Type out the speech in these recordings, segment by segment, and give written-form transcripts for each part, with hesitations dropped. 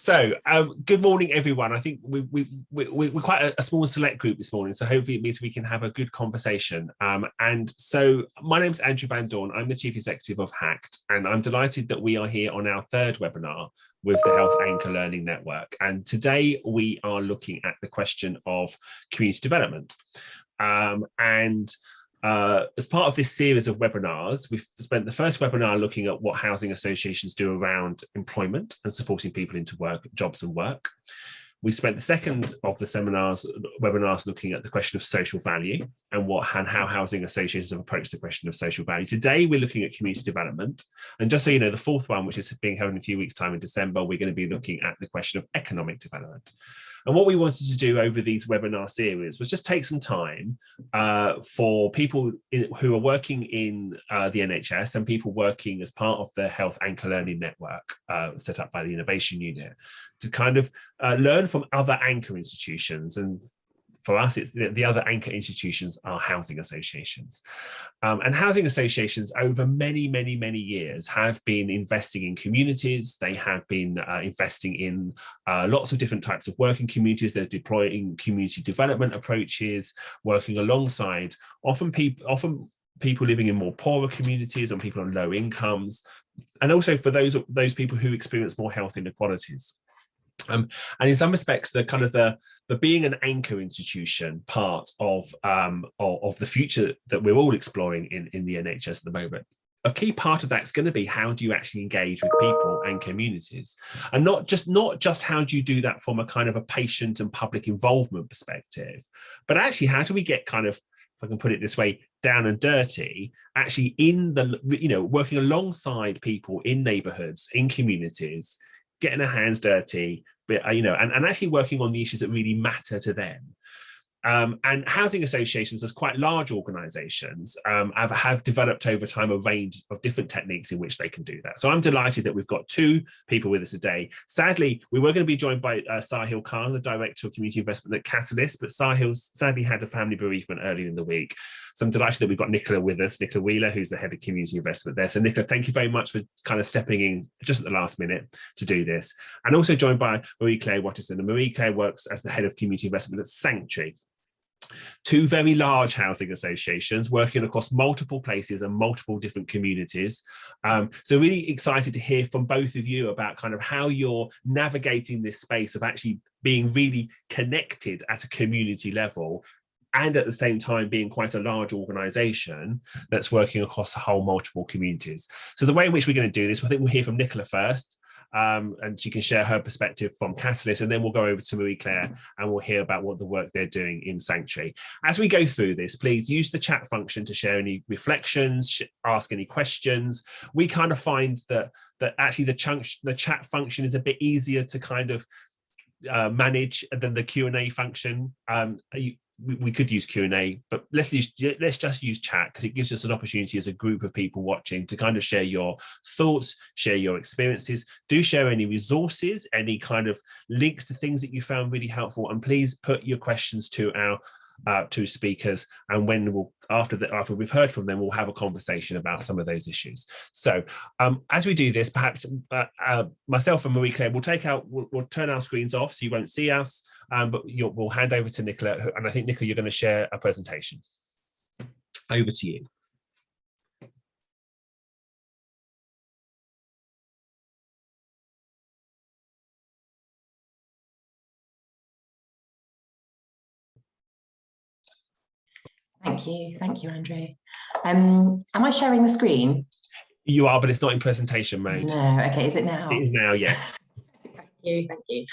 Good morning, everyone. I think we're quite a small select group this morning, so hopefully it means we can have a good conversation. And so my name's Andrew Van Doorn. I'm the Chief Executive of HACT, and I'm delighted that we are here on our third webinar with the Health Anchor Learning Network. And today we are looking at the question of community development. As part of this series of webinars, we've spent the first webinar looking at what housing associations do around employment and supporting people into work, jobs and work. We spent the second of the webinars looking at the question of social value and how housing associations have approached the question of social value. Today, we're looking at community development. And just so you know, the fourth one, which is being held in a few weeks' time in December, we're going to be looking at the question of economic development. And what we wanted to do over these webinar series was just take some time for people who are working in the NHS and people working as part of the Health Anchor Learning Network set up by the Innovation Unit to kind of learn from other anchor institutions. And for us, it's the other anchor institutions are housing associations. And housing associations over many years have been investing in communities. They have been investing in lots of different types of working communities. They're deploying community development approaches, working alongside often people living in more poorer communities and people on low incomes, and also for those people who experience more health inequalities. And in some respects, the being an anchor institution part of the future that we're all exploring in the NHS at the moment. A key part of that's going to be how do you actually engage with people and communities, and not just how do you do that from a kind of a patient and public involvement perspective, but actually how do we get kind of, if I can put it this way, down and dirty, actually in the, working alongside people in neighbourhoods, in communities, getting their hands dirty, but and actually working on the issues that really matter to them. And housing associations, as quite large organisations, have developed over time a range of different techniques in which they can do that. So I'm delighted that we've got two people with us today. Sadly, we were going to be joined by Sahil Khan, the Director of Community Investment at Catalyst, but Sahil sadly had a family bereavement earlier in the week. So I'm delighted that we've got Nicola with us, Nicola Wheeler, who's the Head of Community Investment there. So Nicola, thank you very much for kind of stepping in just at the last minute to do this. And also joined by Marie-Claire Wattison. And Marie-Claire works as the Head of Community Investment at Sanctuary. Two very large housing associations working across multiple places and multiple different communities. So really excited to hear from both of you about kind of how you're navigating this space of actually being really connected at a community level, and at the same time being quite a large organisation that's working across the whole multiple communities. So the way in which we're going to do this, I think we'll hear from Nicola first, and she can share her perspective from Catalyst, and then we'll go over to Marie-Claire and we'll hear about what the work they're doing in Sanctuary. As we go through this, please use the chat function to share any reflections, ask any questions. We kind of find that actually the chat function is a bit easier to kind of manage than the Q&A function. We could use Q&A, but let's just use chat, because it gives us an opportunity as a group of people watching to kind of share your thoughts, share your experiences. Do share any resources, any kind of links to things that you found really helpful, and please put your questions to our two speakers, and after we've heard from them, we'll have a conversation about some of those issues. So as we do this, perhaps myself and Marie-Claire we'll turn our screens off so you won't see us, but we'll hand over to Nicola, and I think Nicola, you're going to share a presentation. Over to you. Thank you, Andrew. Am I sharing the screen? You are, but it's not in presentation mode. No, okay, is it now? It is now, yes. Thank you.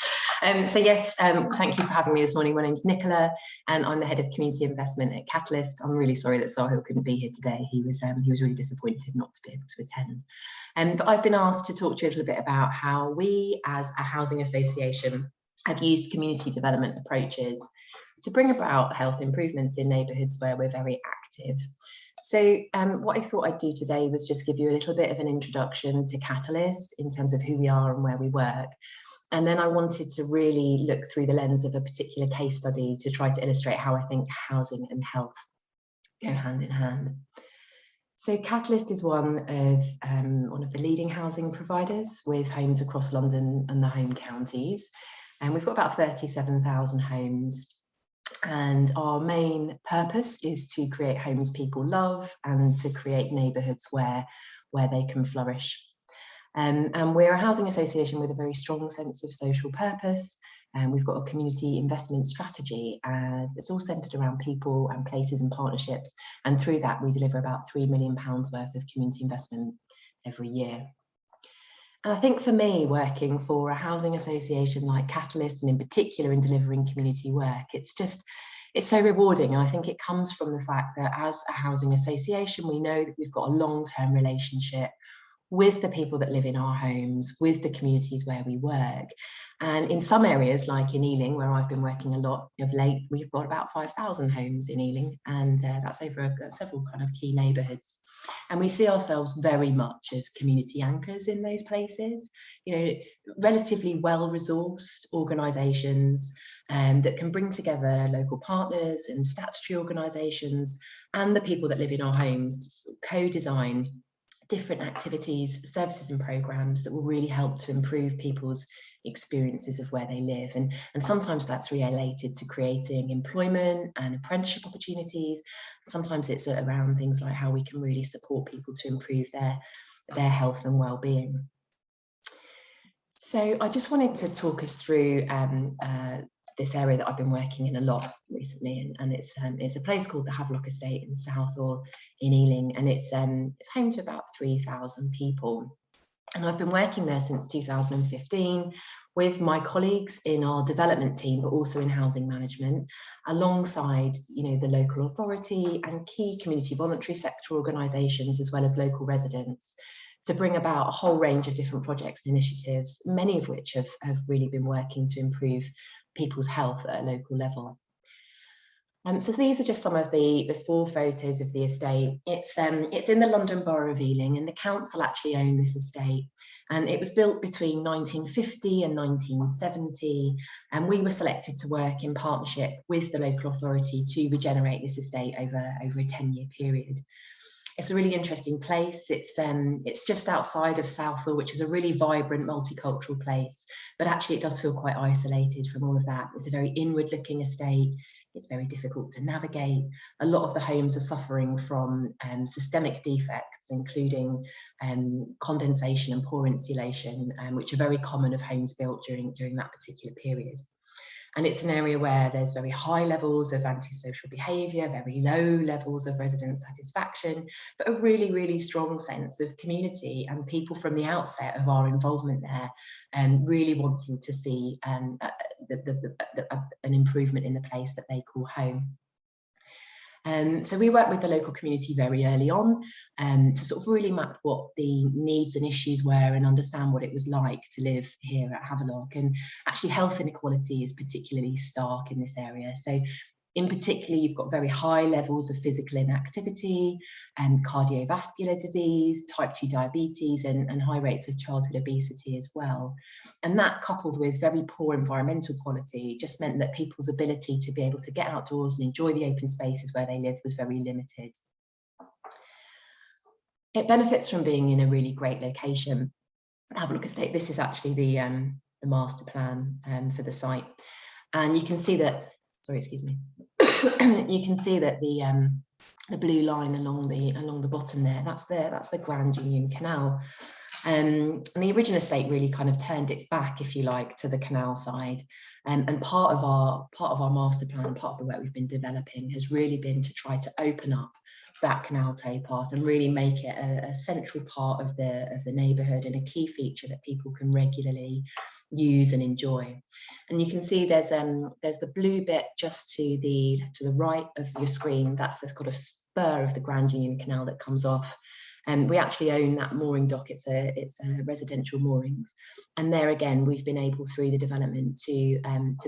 So yes, thank you for having me this morning. My name's Nicola, and I'm the Head of Community Investment at Catalyst. I'm really sorry that Sahil couldn't be here today. He was really disappointed not to be able to attend. But I've been asked to talk to you a little bit about how we, as a housing association, have used community development approaches to bring about health improvements in neighbourhoods where we're very active. So what I thought I'd do today was just give you a little bit of an introduction to Catalyst in terms of who we are and where we work. And then I wanted to really look through the lens of a particular case study to try to illustrate how I think housing and health go hand in hand. So Catalyst is one of the leading housing providers with homes across London and the home counties. And we've got about 37,000 homes. And our main purpose is to create homes people love and to create neighbourhoods where they can flourish. And we're a housing association with a very strong sense of social purpose. And we've got a community investment strategy that's all centred around people and places and partnerships. And through that, we deliver about £3 million worth of community investment every year. And I think for me, working for a housing association like Catalyst, and in particular in delivering community work, it's so rewarding. And I think it comes from the fact that as a housing association, we know that we've got a long-term relationship with the people that live in our homes, with the communities where we work. And in some areas, like in Ealing, where I've been working a lot of late, we've got about 5,000 homes in Ealing, and that's over several kind of key neighbourhoods. And we see ourselves very much as community anchors in those places, you know, relatively well-resourced organisations that can bring together local partners and statutory organisations and the people that live in our homes to co-design different activities, services and programmes that will really help to improve people's experiences of where they live. And sometimes that's related to creating employment and apprenticeship opportunities. Sometimes it's around things like how we can really support people to improve their health and well-being. So I just wanted to talk us through this area that I've been working in a lot recently, and it's a place called the Havelock Estate in Southall in Ealing, and it's home to about 3,000 people. And I've been working there since 2015 with my colleagues in our development team, but also in housing management, alongside, you know, the local authority and key community voluntary sector organisations, as well as local residents, to bring about a whole range of different projects and initiatives, many of which have really been working to improve people's health at a local level. So these are just some of the 4 photos of the estate. It's in the London Borough of Ealing, and the council actually own this estate. And it was built between 1950 and 1970, and we were selected to work in partnership with the local authority to regenerate this estate over a 10-year period. It's a really interesting place. It's just outside of Southall, which is a really vibrant multicultural place, but actually it does feel quite isolated from all of that. It's a very inward-looking estate. It's very difficult to navigate. A lot of the homes are suffering from systemic defects, including condensation and poor insulation, which are very common of homes built during that particular period. And it's an area where there's very high levels of antisocial behaviour, very low levels of resident satisfaction, but a really, really strong sense of community and people from the outset of our involvement there, really wanting to see an improvement in the place that they call home. So we worked with the local community very early on to sort of really map what the needs and issues were and understand what it was like to live here at Havelock. And actually health inequality is particularly stark in this area. So in particular, you've got very high levels of physical inactivity and cardiovascular disease, type 2 diabetes, and high rates of childhood obesity as well. And that, coupled with very poor environmental quality, just meant that people's ability to be able to get outdoors and enjoy the open spaces where they live was very limited. It benefits from being in a really great location. Havelock Estate, this is actually the master plan for the site. And you can see that, sorry, excuse me. You can see that the blue line along the bottom there, that's the Grand Union Canal. And the original estate really kind of turned its back, if you like, to the canal side. And part of our master plan, part of the work we've been developing, has really been to try to open up that canal towpath and really make it a central part of the neighbourhood and a key feature that people can regularly use and enjoy. And you can see there's the blue bit just to the right of your screen. That's this kind of spur of the Grand Union Canal that comes off. And we actually own that mooring dock. It's a residential moorings. And there again, we've been able through the development to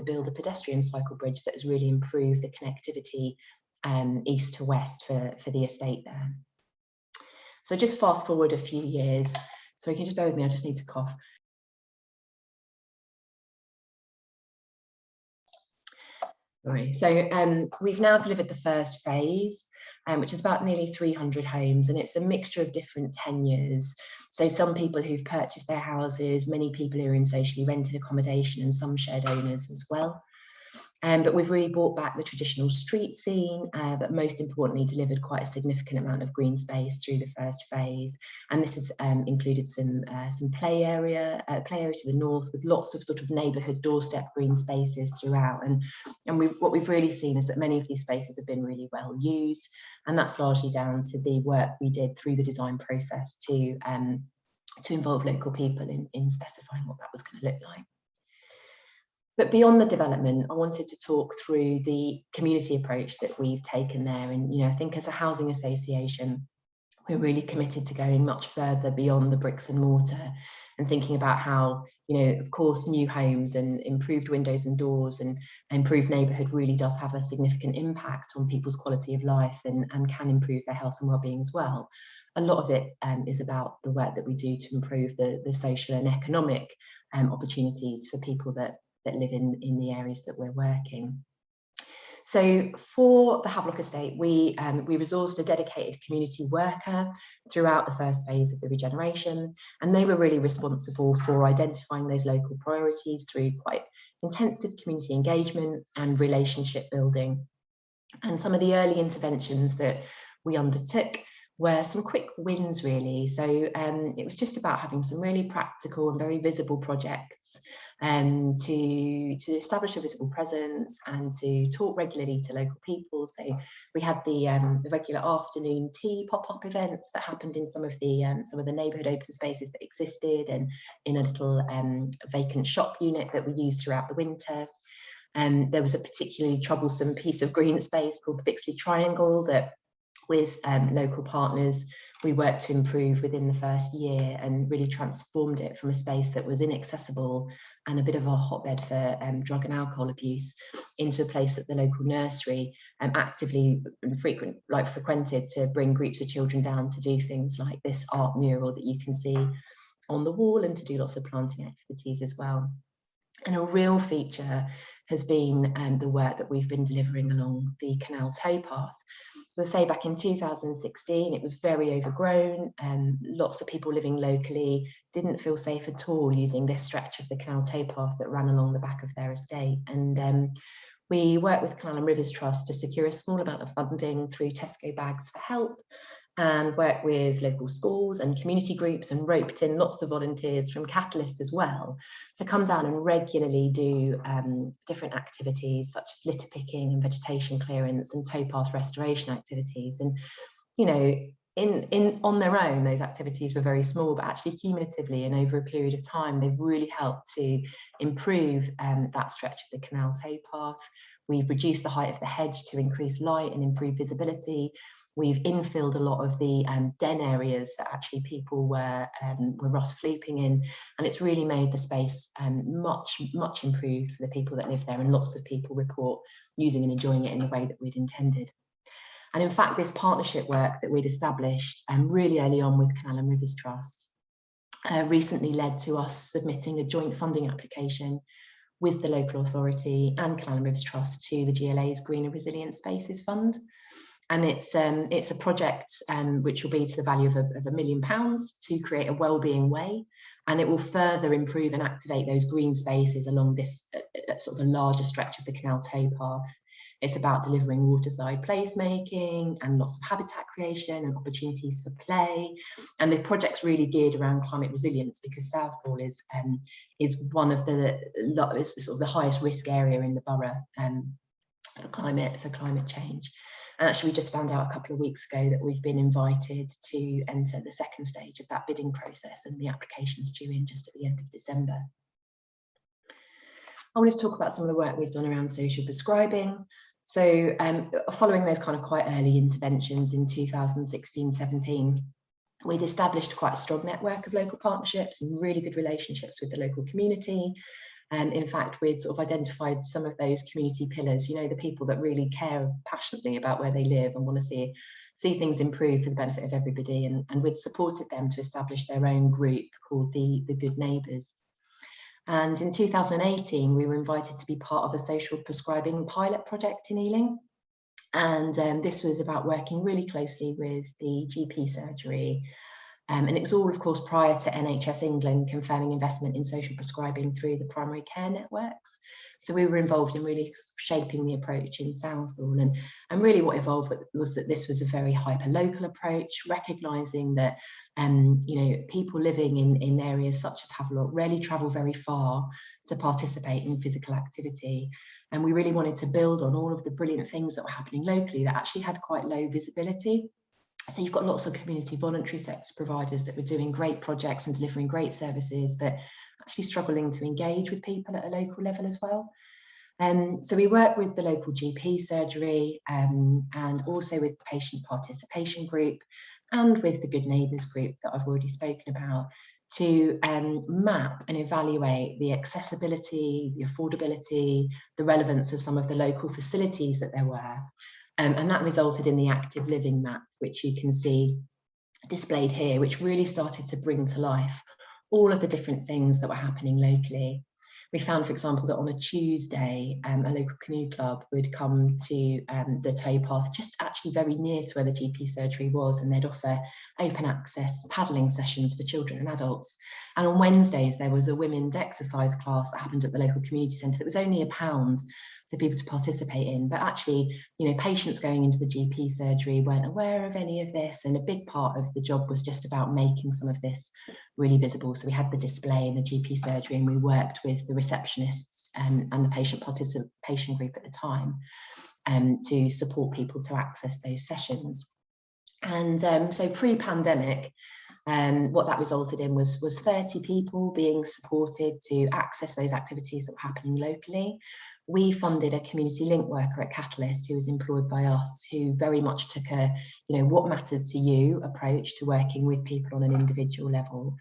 build a pedestrian cycle bridge that has really improved the connectivity east to west for the estate there. So just fast forward a few years. So you can just bear with me, I just need to cough. Sorry. So we've now delivered the first phase. which is about nearly 300 homes, and it's a mixture of different tenures. So some people who've purchased their houses, many people who are in socially rented accommodation, and some shared owners as well. But we've really brought back the traditional street scene, but most importantly delivered quite a significant amount of green space through the first phase. And this has included some play area to the north, with lots of sort of neighbourhood doorstep green spaces throughout. And what we've really seen is that many of these spaces have been really well used, and that's largely down to the work we did through the design process to involve local people in specifying what that was going to look like. But beyond the development, I wanted to talk through the community approach that we've taken there. And, I think as a housing association, we're really committed to going much further beyond the bricks and mortar and thinking about how, of course, new homes and improved windows and doors and improved neighbourhood really does have a significant impact on people's quality of life and can improve their health and well-being as well. A lot of it is about the work that we do to improve the social and economic opportunities for people that live in the areas that we're working. So for the Havelock estate, we resourced a dedicated community worker throughout the first phase of the regeneration, and they were really responsible for identifying those local priorities through quite intensive community engagement and relationship building. And some of the early interventions that we undertook were some quick wins, really. So it was just about having some really practical and very visible projects to establish a visible presence and to talk regularly to local people. So we had the regular afternoon tea pop-up events that happened in some of the neighbourhood open spaces that existed, and in a little vacant shop unit that we used throughout the winter. There was a particularly troublesome piece of green space called the Bixley Triangle that, with local partners, we worked to improve within the first year and really transformed it from a space that was inaccessible and a bit of a hotbed for drug and alcohol abuse into a place that the local nursery actively and frequented to bring groups of children down to do things like this art mural that you can see on the wall, and to do lots of planting activities as well. And a real feature has been the work that we've been delivering along the canal towpath. Let's say back in 2016, it was very overgrown, and lots of people living locally didn't feel safe at all using this stretch of the canal towpath that ran along the back of their estate. And we worked with Canal and Rivers Trust to secure a small amount of funding through Tesco Bags for Help, and worked with local schools and community groups, and roped in lots of volunteers from Catalyst as well to come down and regularly do different activities such as litter picking and vegetation clearance and towpath restoration activities. And on their own, those activities were very small, but actually cumulatively and over a period of time, they've really helped to improve that stretch of the canal towpath. We've reduced the height of the hedge to increase light and improve visibility. We've infilled a lot of the den areas that actually people were rough sleeping in, and it's really made the space much improved for the people that live there, and lots of people report using and enjoying it in the way that we'd intended. And in fact, this partnership work that we'd established really early on with Canal and Rivers Trust recently led to us submitting a joint funding application with the local authority and Canal and Rivers Trust to the GLA's Green and Resilient Spaces Fund. And it's a project which will be to the value of £1 million to create a wellbeing way, and it will further improve and activate those green spaces along this sort of a larger stretch of the canal towpath. It's about delivering waterside placemaking and lots of habitat creation and opportunities for play. And the project's really geared around climate resilience, because Southall is one of the sort of the highest risk area in the borough for climate change. And actually, we just found out a couple of weeks ago that we've been invited to enter the second stage of that bidding process, and the application's due in just at the end of December. I want to talk about some of the work we've done around social prescribing. So following those kind of quite early interventions in 2016-17, we'd established quite a strong network of local partnerships and really good relationships with the local community. And in fact, we'd sort of identified some of those community pillars, the people that really care passionately about where they live and want to see things improve for the benefit of everybody. And we'd supported them to establish their own group called the Good Neighbours. And in 2018, we were invited to be part of a social prescribing pilot project in Ealing. And this was about working really closely with the GP surgery. And it was all, of course, prior to NHS England confirming investment in social prescribing through the primary care networks. So we were involved in really shaping the approach in Southall. And really what evolved was that this was a very hyper-local approach, recognising that people living in areas such as Havelock rarely travel very far to participate in physical activity. And we really wanted to build on all of the brilliant things that were happening locally that actually had quite low visibility. So you've got lots of community voluntary sector providers that were doing great projects and delivering great services, but actually struggling to engage with people at a local level as well. So we work with the local GP surgery and also with the patient participation group and with the Good Neighbours group that I've already spoken about to map and evaluate the accessibility, the affordability, the relevance of some of the local facilities that there were. And that resulted in the active living map, which you can see displayed here, which really started to bring to life all of the different things that were happening locally. We found, for example, that on a Tuesday, a local canoe club would come to the towpath just actually very near to where the GP surgery was, and they'd offer open access paddling sessions for children and adults. And on Wednesdays, there was a women's exercise class that happened at the local community centre that was only £1 for people to participate in, but actually, patients going into the GP surgery weren't aware of any of this, and a big part of the job was just about making some of this really visible. So we had the display in the GP surgery, and we worked with the receptionists and the patient participation group at the time to support people to access those sessions. And so pre-pandemic, what that resulted in was 30 people being supported to access those activities that were happening locally. We funded a community link worker at Catalyst who was employed by us, who very much took a, what matters to you approach to working with people on an individual level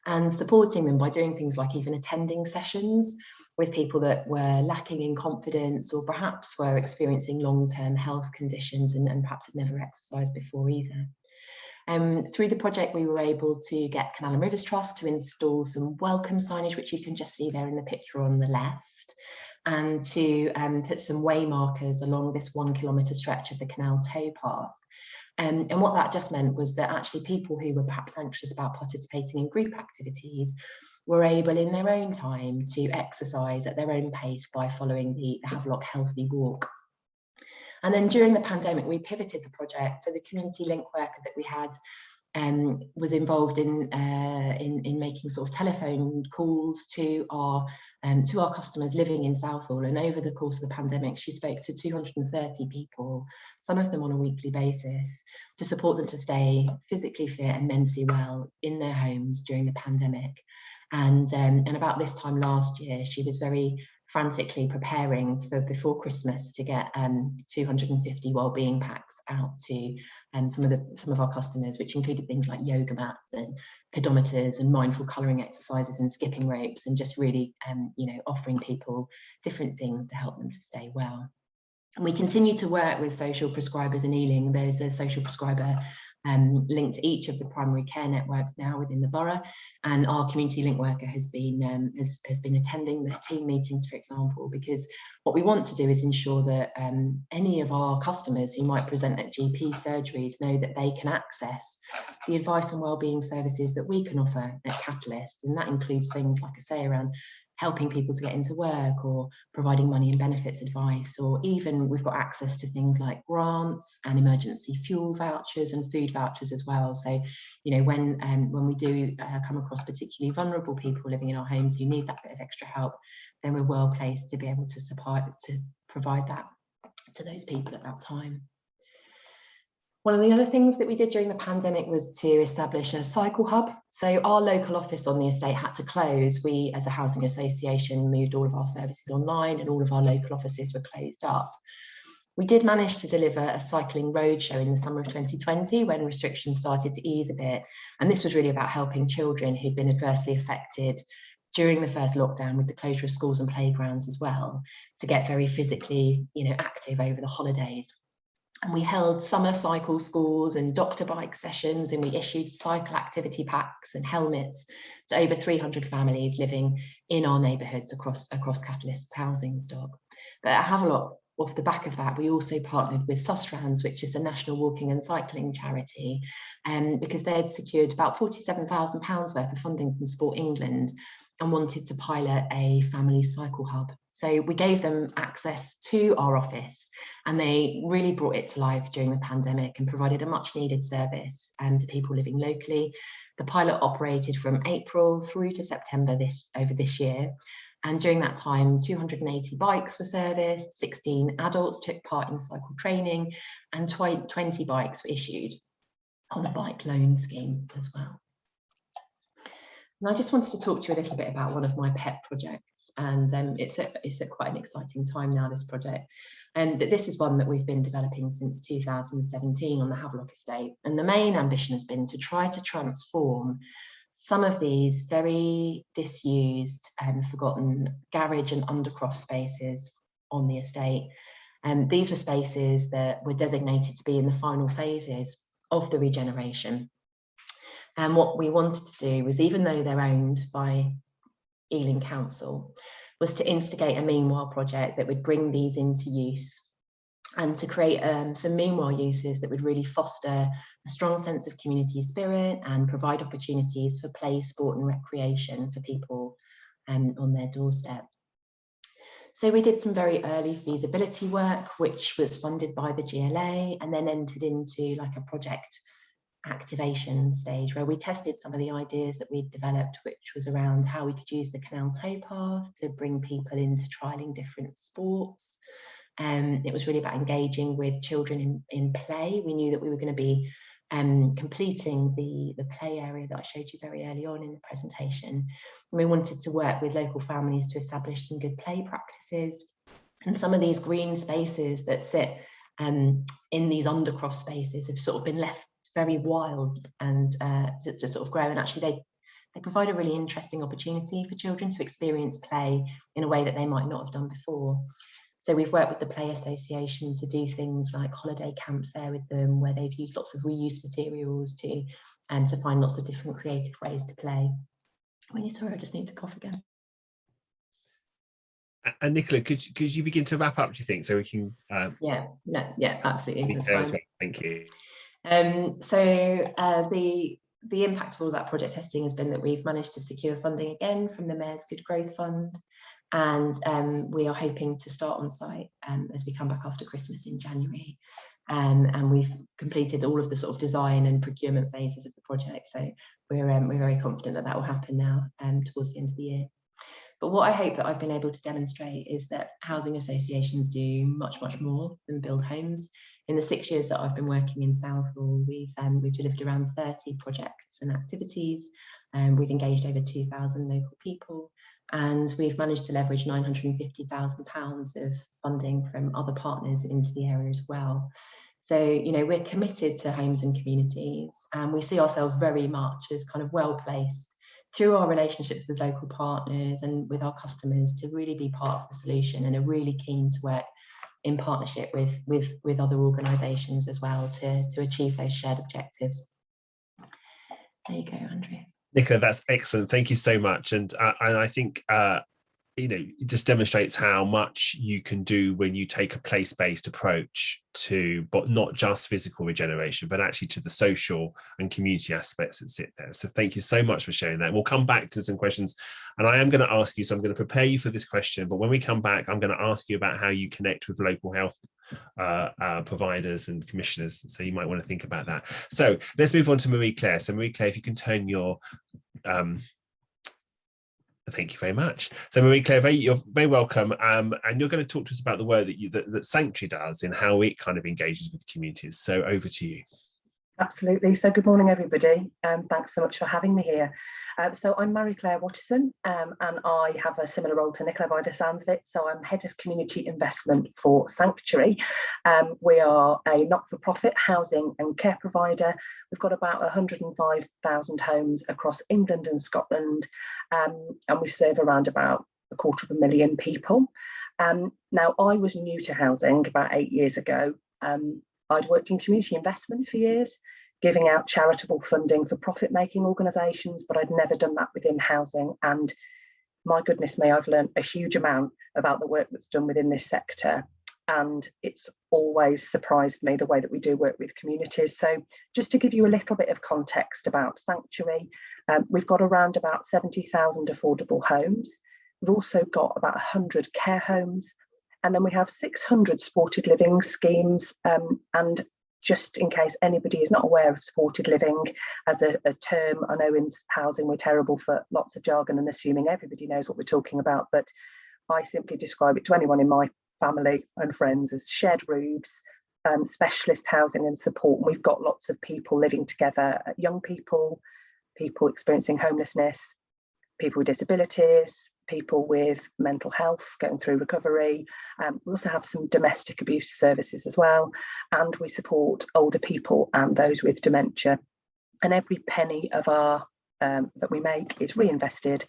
and supporting them by doing things like even attending sessions with people that were lacking in confidence or perhaps were experiencing long-term health conditions and perhaps had never exercised before either. Through the project, we were able to get Canal and Rivers Trust to install some welcome signage, which you can just see there in the picture on the left, and to put some way markers along this 1 kilometre stretch of the canal towpath. And what that just meant was that actually people who were perhaps anxious about participating in group activities were able in their own time to exercise at their own pace by following the Havelock Healthy Walk. And then during the pandemic, we pivoted the project. So the community link worker that we had was involved in making sort of telephone calls to our customers living in Southall. And over the course of the pandemic, she spoke to 230 people, some of them on a weekly basis, to support them to stay physically fit and mentally well in their homes during the pandemic. And about this time last year, she was very frantically preparing for before Christmas to get 250 wellbeing packs out to some of our customers, which included things like yoga mats and pedometers and mindful colouring exercises and skipping ropes, and just really offering people different things to help them to stay well. And we continue to work with social prescribers in Ealing. There's a social prescriber linked to each of the primary care networks now within the borough, and our community link worker has been attending the team meetings, for example, because what we want to do is ensure that any of our customers who might present at GP surgeries know that they can access the advice and wellbeing services that we can offer at Catalyst, and that includes things, like I say, around helping people to get into work or providing money and benefits advice, or even we've got access to things like grants and emergency fuel vouchers and food vouchers as well. So, when we do come across particularly vulnerable people living in our homes who need that bit of extra help, then we're well placed to be able to provide that to those people at that time. One of the other things that we did during the pandemic was to establish a cycle hub. So our local office on the estate had to close. We, as a housing association, moved all of our services online and all of our local offices were closed up. We did manage to deliver a cycling roadshow in the summer of 2020 when restrictions started to ease a bit. And this was really about helping children who'd been adversely affected during the first lockdown with the closure of schools and playgrounds as well, to get very physically, active over the holidays. And we held summer cycle schools and doctor bike sessions, and we issued cycle activity packs and helmets to over 300 families living in our neighbourhoods across Catalyst's housing stock. But at Havelock, off the back of that, we also partnered with Sustrans, which is the National Walking and Cycling Charity, because they had secured about £47,000 worth of funding from Sport England and wanted to pilot a family cycle hub. So we gave them access to our office, and they really brought it to life during the pandemic and provided a much needed service to people living locally. The pilot operated from April through to September over this year. And during that time, 280 bikes were serviced, 16 adults took part in cycle training, and 20 bikes were issued on a bike loan scheme as well. And I just wanted to talk to you a little bit about one of my pet projects, and it's at quite an exciting time now, this project. And this is one that we've been developing since 2017 on the Havelock estate. And the main ambition has been to try to transform some of these very disused and forgotten garage and undercroft spaces on the estate. And these were spaces that were designated to be in the final phases of the regeneration. And what we wanted to do was, even though they're owned by Ealing Council, was to instigate a meanwhile project that would bring these into use and to create some meanwhile uses that would really foster a strong sense of community spirit and provide opportunities for play, sport and recreation for people on their doorstep. So we did some very early feasibility work, which was funded by the GLA, and then entered into like a project activation stage where we tested some of the ideas that we'd developed, which was around how we could use the canal towpath to bring people into trialing different sports. It was really about engaging with children in play. We knew that we were going to be completing the play area that I showed you very early on in the presentation. And we wanted to work with local families to establish some good play practices. And some of these green spaces that sit in these undercroft spaces have sort of been left very wild and to sort of grow, and actually they provide a really interesting opportunity for children to experience play in a way that they might not have done before. So we've worked with the Play Association to do things like holiday camps there with them, where they've used lots of reused materials to find lots of different creative ways to play. Really sorry, I just need to cough again. And Nicola, could you begin to wrap up, do you think, so we can yeah, absolutely, that's fine. Thank you. The impact of all that project testing has been that we've managed to secure funding again from the Mayor's Good Growth Fund, and we are hoping to start on site as we come back after Christmas in January. And we've completed all of the sort of design and procurement phases of the project, so we're very confident that that will happen now towards the end of the year. But what I hope that I've been able to demonstrate is that housing associations do much more than build homes. In the 6 years that I've been working in Southall, we've delivered around 30 projects and activities, and we've engaged over 2,000 local people, and we've managed to leverage £950,000 of funding from other partners into the area as well. So, you know, we're committed to homes and communities, and we see ourselves very much as kind of well placed through our relationships with local partners and with our customers to really be part of the solution, and are really keen to work in partnership with other organisations as well to achieve those shared objectives. There you go, Andrew. Nicola, that's excellent. Thank you so much. And I think you know, it just demonstrates how much you can do when you take a place-based approach to, but not just physical regeneration, but actually to the social and community aspects that sit there. So thank you so much for sharing that. We'll come back to some questions, and I am going to ask you, so I'm going to prepare you for this question, but when we come back, I'm going to ask you about how you connect with local health providers and commissioners. So you might want to think about that. So let's move on to Marie-Claire. So Marie-Claire, if you can turn your thank you very much. So Marie-Claire, you're very welcome, and you're going to talk to us about the work that Sanctuary does and how it kind of engages with communities. So over to you. Absolutely. So good morning, everybody. Thanks so much for having me here. So I'm Marie-Claire Wattison, and I have a similar role to Nicola by the sounds of it. So I'm Head of Community Investment for Sanctuary. We are a not-for-profit housing and care provider. We've got about 105,000 homes across England and Scotland, and we serve around about 250,000 people. Now, I was new to housing about 8 years ago. I'd worked in community investment for years, giving out charitable funding for profit-making organisations, but I'd never done that within housing. And my goodness me, I've learned a huge amount about the work that's done within this sector. and it's always surprised me the way that we do work with communities. So just to give you a little bit of context about Sanctuary, we've got around about 70,000 affordable homes. We've also got about 100 care homes, and then we have 600 supported living schemes. And just in case anybody is not aware of supported living as a term, I know in housing we're terrible for lots of jargon and assuming everybody knows what we're talking about, but I simply describe it to anyone in my family and friends as shared roofs, specialist housing and support. And we've got lots of people living together, young people, people experiencing homelessness, people with disabilities, people with mental health going through recovery. We also have some domestic abuse services as well, and we support older people and those with dementia. And every penny of our that we make is reinvested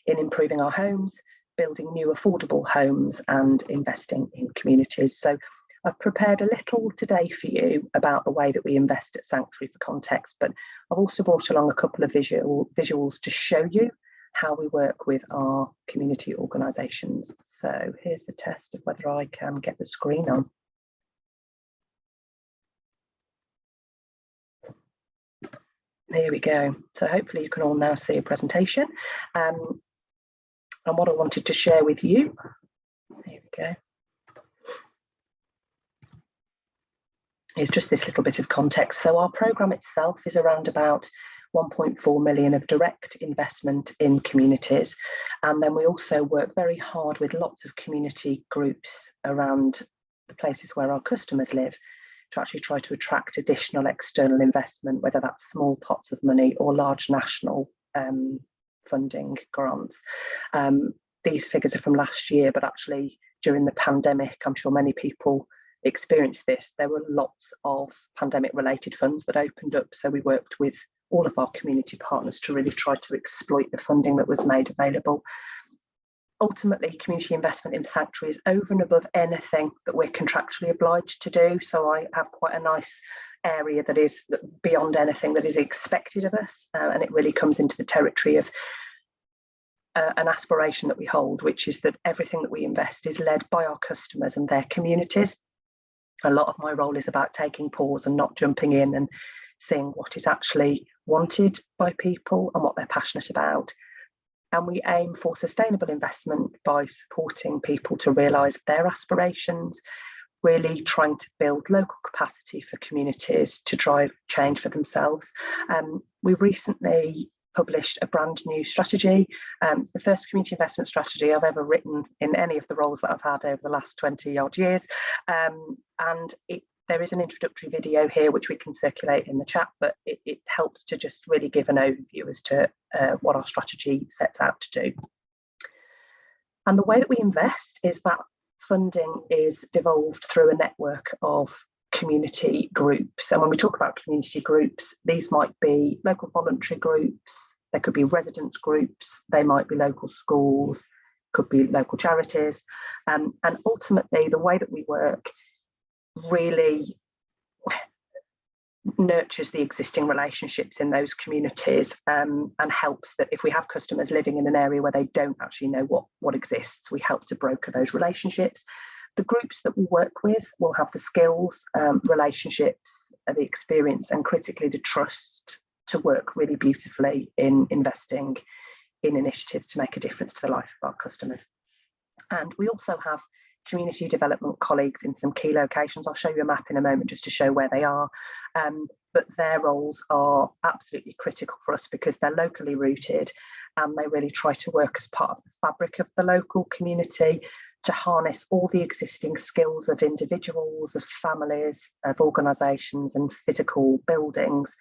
in improving our homes, building new affordable homes, and investing in communities. So I've prepared a little today for you about the way that we invest at Sanctuary for context, but I've also brought along a couple of visuals to show you how we work with our community organisations. So here's the test of whether I can get the screen on. There we go. So hopefully you can all now see a presentation. And what I wanted to share with you, here we go, is just this little bit of context. So our programme itself is around about 1.4 million of direct investment in communities. And then we also work very hard with lots of community groups around the places where our customers live to actually try to attract additional external investment, whether that's small pots of money or large national funding grants. These figures are from last year, but actually during the pandemic, I'm sure many people experienced this. There were lots of pandemic related funds that opened up. So we worked with all of our community partners to really try to exploit the funding that was made available. Ultimately, community investment in Sanctuary is over and above anything that we're contractually obliged to do. So I have quite a nice area that is beyond anything that is expected of us. And it really comes into the territory of an aspiration that we hold, which is that everything that we invest is led by our customers and their communities. A lot of my role is about taking pause and not jumping in and seeing what is actually wanted by people and what they're passionate about. And we aim for sustainable investment by supporting people to realise their aspirations, really trying to build local capacity for communities to drive change for themselves. We recently published a brand new strategy. It's the first community investment strategy I've ever written in any of the roles that I've had over the last 20 odd years. And there is an introductory video here which we can circulate in the chat, but it helps to just really give an overview as to what our strategy sets out to do. And the way that we invest is that funding is devolved through a network of community groups. And when we talk about community groups, these might be local voluntary groups, there could be residents groups, they might be local schools, could be local charities. And ultimately, the way that we work really nurtures the existing relationships in those communities, and helps that if we have customers living in an area where they don't actually know what exists, we help to broker those relationships. The groups that we work with will have the skills, relationships, the experience, and critically the trust to work really beautifully in investing in initiatives to make a difference to the life of our customers. And we also have community development colleagues in some key locations. I'll show you a map in a moment just to show where they are. But their roles are absolutely critical for us because they're locally rooted and they really try to work as part of the fabric of the local community to harness all the existing skills of individuals, of families, of organisations and physical buildings.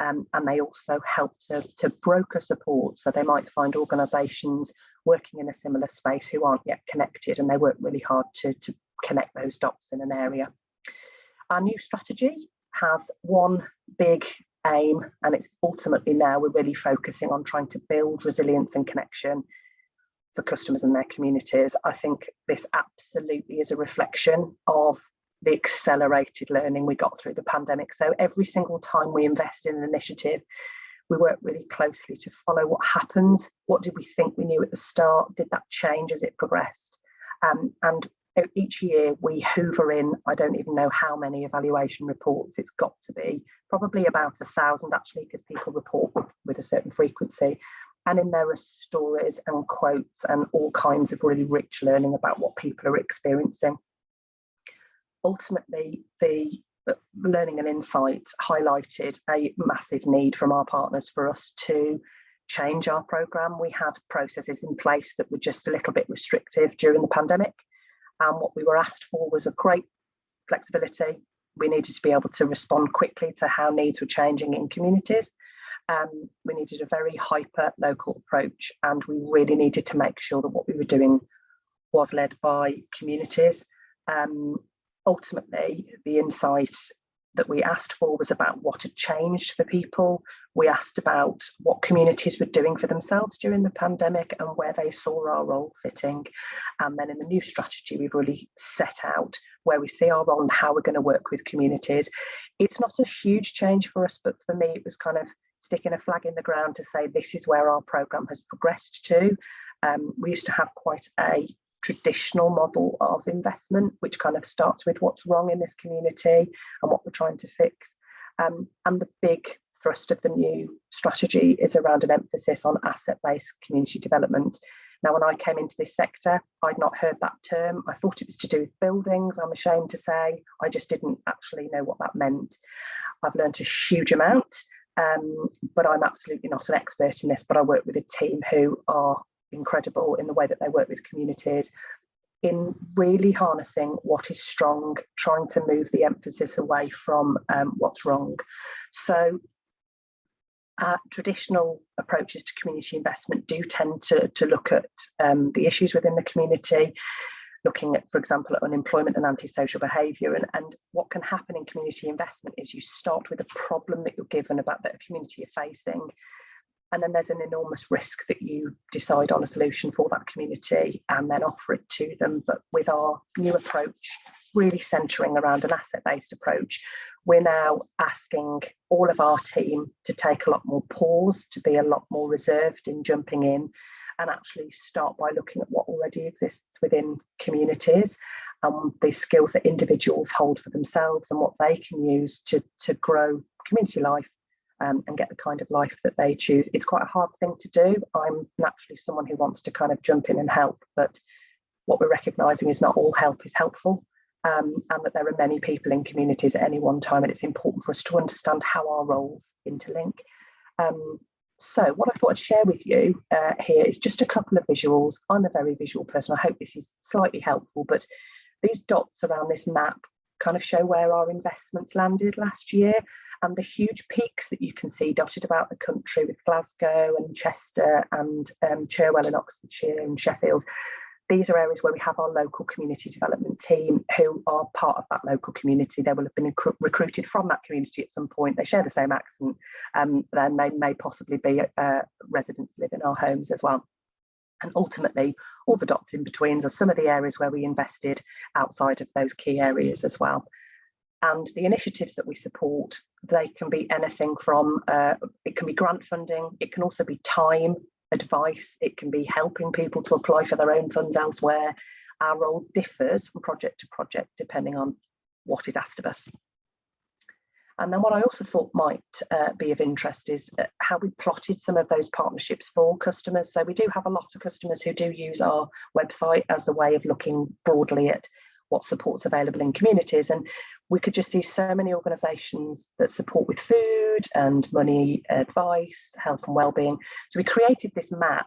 And they also help to broker support. So they might find organisations working in a similar space who aren't yet connected, and they work really hard to connect those dots in an area. Our new strategy has one big aim, and it's ultimately now we're really focusing on trying to build resilience and connection for customers and their communities. I think this absolutely is a reflection of the accelerated learning we got through the pandemic. So every single time we invest in an initiative, we work really closely to follow what happens. What did we think we knew at the start? Did that change as it progressed? And each year we hoover in, I don't even know how many evaluation reports. It's got to be probably about 1,000 actually, because people report with a certain frequency. And in there are stories and quotes and all kinds of really rich learning about what people are experiencing. Ultimately, the learning and insights highlighted a massive need from our partners for us to change our programme. We had processes in place that were just a little bit restrictive during the pandemic. And what we were asked for was a great flexibility. We needed to be able to respond quickly to how needs were changing in communities. We needed a very hyper local approach, and we really needed to make sure that what we were doing was led by communities. Ultimately, the insight that we asked for was about what had changed for people. We asked about what communities were doing for themselves during the pandemic and where they saw our role fitting. And then in the new strategy, we've really set out where we see our role and how we're going to work with communities. It's not a huge change for us, but for me, it was kind of sticking a flag in the ground to say this is where our programme has progressed to. We used to have quite a traditional model of investment, which kind of starts with what's wrong in this community and what we're trying to fix. And the big thrust of the new strategy is around an emphasis on asset-based community development. Now, when I came into this sector, I'd not heard that term. I thought it was to do with buildings, I'm ashamed to say. I just didn't actually know what that meant. I've learned a huge amount, but I'm absolutely not an expert in this, but I work with a team who are incredible in the way that they work with communities, in really harnessing what is strong, trying to move the emphasis away from what's wrong. So traditional approaches to community investment do tend to look at the issues within the community, looking at, for example, at unemployment and antisocial behaviour. And what can happen in community investment is you start with a problem that you're given about that a community are facing, and then there's an enormous risk that you decide on a solution for that community and then offer it to them. But with our new approach, really centering around an asset-based approach, we're now asking all of our team to take a lot more pause, to be a lot more reserved in jumping in, and actually start by looking at what already exists within communities and the skills that individuals hold for themselves and what they can use to grow community life. And get the kind of life that they choose. It's quite a hard thing to do. I'm naturally someone who wants to kind of jump in and help, but what we're recognising is not all help is helpful, and that there are many people in communities at any one time, and it's important for us to understand how our roles interlink. So what I thought I'd share with you here is just a couple of visuals. I'm a very visual person. I hope this is slightly helpful, but these dots around this map kind of show where our investments landed last year. And the huge peaks that you can see dotted about the country with Glasgow and Chester and Cherwell in Oxfordshire and Sheffield. These are areas where we have our local community development team who are part of that local community. They will have been recruited from that community at some point. They share the same accent. There may possibly be residents live in our homes as well. And ultimately, all the dots in between are some of the areas where we invested outside of those key areas as well. And the initiatives that we support, they can be anything from, it can be grant funding, it can also be time, advice, it can be helping people to apply for their own funds elsewhere. Our role differs from project to project depending on what is asked of us. And then what I also thought might be of interest is how we plotted some of those partnerships for customers. So we do have a lot of customers who do use our website as a way of looking broadly at what support's available in communities. And we could just see so many organisations that support with food and money advice, health and wellbeing. So we created this map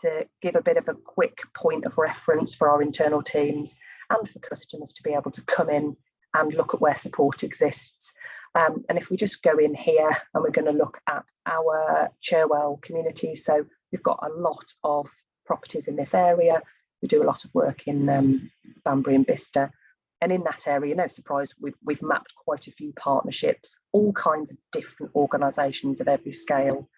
to give a bit of a quick point of reference for our internal teams and for customers to be able to come in and look at where support exists. And if we just go in here and we're going to look at our Cherwell community, so we've got a lot of properties in this area. We do a lot of work in Banbury and Bicester. And in that area, no surprise, we've mapped quite a few partnerships, all kinds of different organisations of every scale,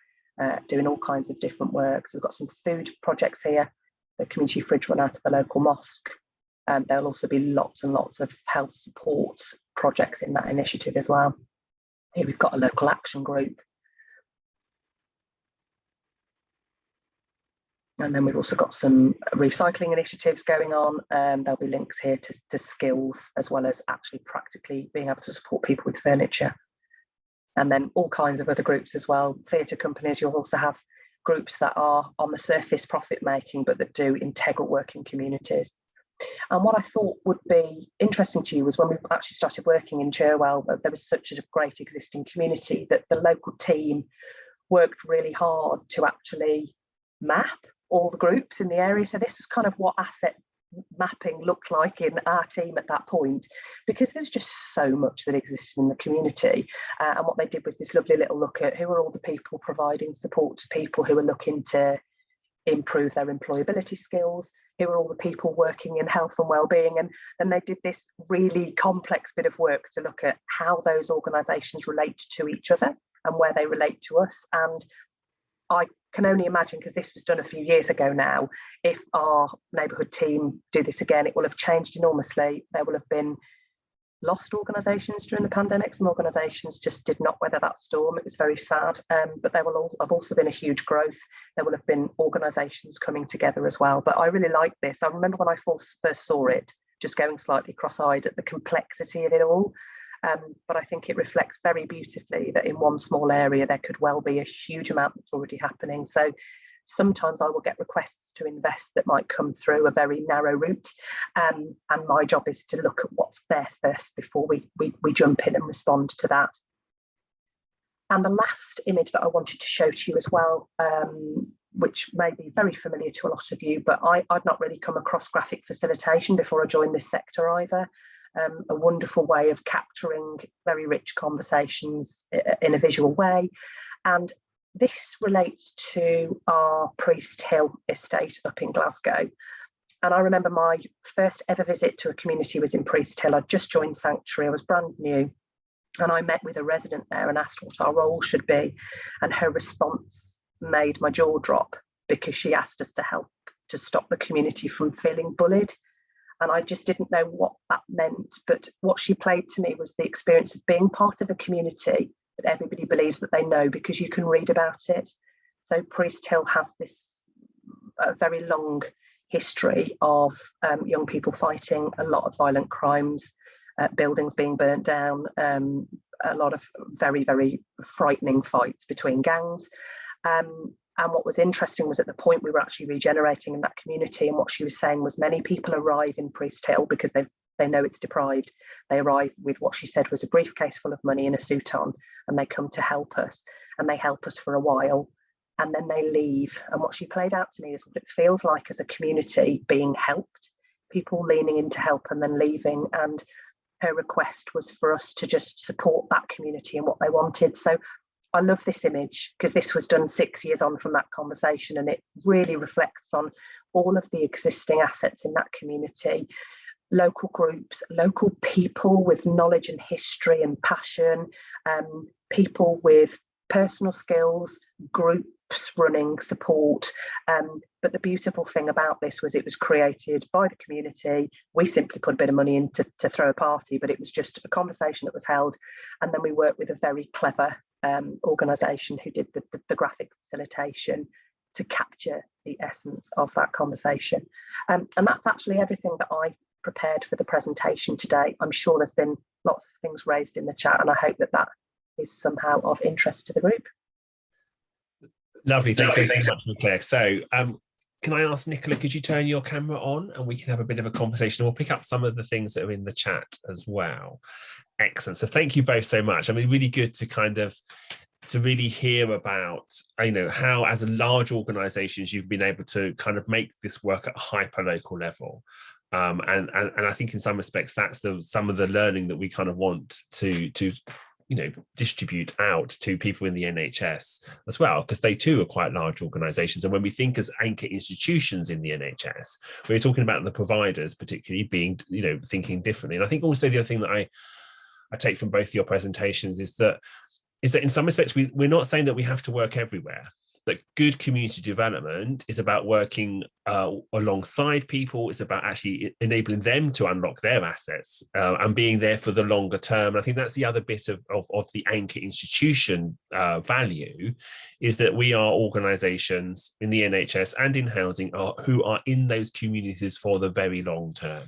doing all kinds of different work. So we've got some food projects here, the community fridge run out of the local mosque. There'll also be lots and lots of health support projects in that initiative as well. Here we've got a local action group. And then we've also got some recycling initiatives going on. There'll be links here to skills, as well as actually practically being able to support people with furniture. And then all kinds of other groups as well. Theatre companies, you'll also have groups that are on the surface profit making, but that do integral work in communities. And what I thought would be interesting to you was when we actually started working in Cherwell, there was such a great existing community that the local team worked really hard to actually map all the groups in the area. So this was kind of what asset mapping looked like in our team at that point, because there's just so much that existed in the community. And what they did was this lovely little look at who are all the people providing support to people who are looking to improve their employability skills, who are all the people working in health and well-being. And then they did this really complex bit of work to look at how those organisations relate to each other and where they relate to us. And I can only imagine, because this was done a few years ago now, if our neighbourhood team do this again, it will have changed enormously. There will have been lost organisations during the pandemic. Some organisations just did not weather that storm. It was very sad, but there will have also been a huge growth. There will have been organisations coming together as well. But I really like this. I remember when I first saw it, just going slightly cross-eyed at the complexity of it all. But I think it reflects very beautifully that in one small area there could well be a huge amount that's already happening. So sometimes I will get requests to invest that might come through a very narrow route, and my job is to look at what's there first before we jump in and respond to that. And the last image that I wanted to show to you as well, which may be very familiar to a lot of you, but I'd not really come across graphic facilitation before I joined this sector either. A wonderful way of capturing very rich conversations in a visual way. And this relates to our Priest Hill estate up in Glasgow. And I remember my first ever visit to a community was in Priest Hill. I'd just joined Sanctuary, I was brand new. And I met with a resident there and asked what our role should be. And her response made my jaw drop, because she asked us to help to stop the community from feeling bullied. And I just didn't know what that meant. But what she played to me was the experience of being part of a community that everybody believes that they know because you can read about it. So Priest Hill has this very long history of young people fighting a lot of violent crimes, buildings being burnt down, a lot of very, very frightening fights between gangs. And what was interesting was at the point we were actually regenerating in that community, and what she was saying was many people arrive in Priest Hill because they know it's deprived. They arrive with what she said was a briefcase full of money and a suit on, and they come to help us, and they help us for a while, and then they leave. And what she played out to me is what it feels like as a community being helped, people leaning in to help and then leaving. And her request was for us to just support that community and what they wanted. So I love this image because this was done 6 years on from that conversation, and it really reflects on all of the existing assets in that community. Local groups, local people with knowledge and history and passion, people with personal skills, groups running support. But the beautiful thing about this was it was created by the community. We simply put a bit of money in to throw a party, but it was just a conversation that was held. And then we worked with a very clever organisation who did the graphic facilitation to capture the essence of that conversation. And that's actually everything that I prepared for the presentation today. I'm sure there's been lots of things raised in the chat, and I hope that is somehow of interest to the group. Lovely, thanks so much, Claire. So can I ask Nicola, could you turn your camera on and we can have a bit of a conversation? We'll pick up some of the things that are in the chat as well. Excellent. So thank you both so much. I mean, really good to really hear about, how as a large organizations you've been able to kind of make this work at a hyper local level. And I think in some respects that's some of the learning that we kind of want to distribute out to people in the NHS as well, because they too are quite large organisations. And when we think as anchor institutions in the NHS, we're talking about the providers particularly being, thinking differently. And I think also the other thing that I take from both your presentations is that in some respects we're not saying that we have to work everywhere, that good community development is about working alongside people. It's about actually enabling them to unlock their assets and being there for the longer term. And I think that's the other bit of the anchor institution value, is that we are organisations in the NHS and in housing who are in those communities for the very long term.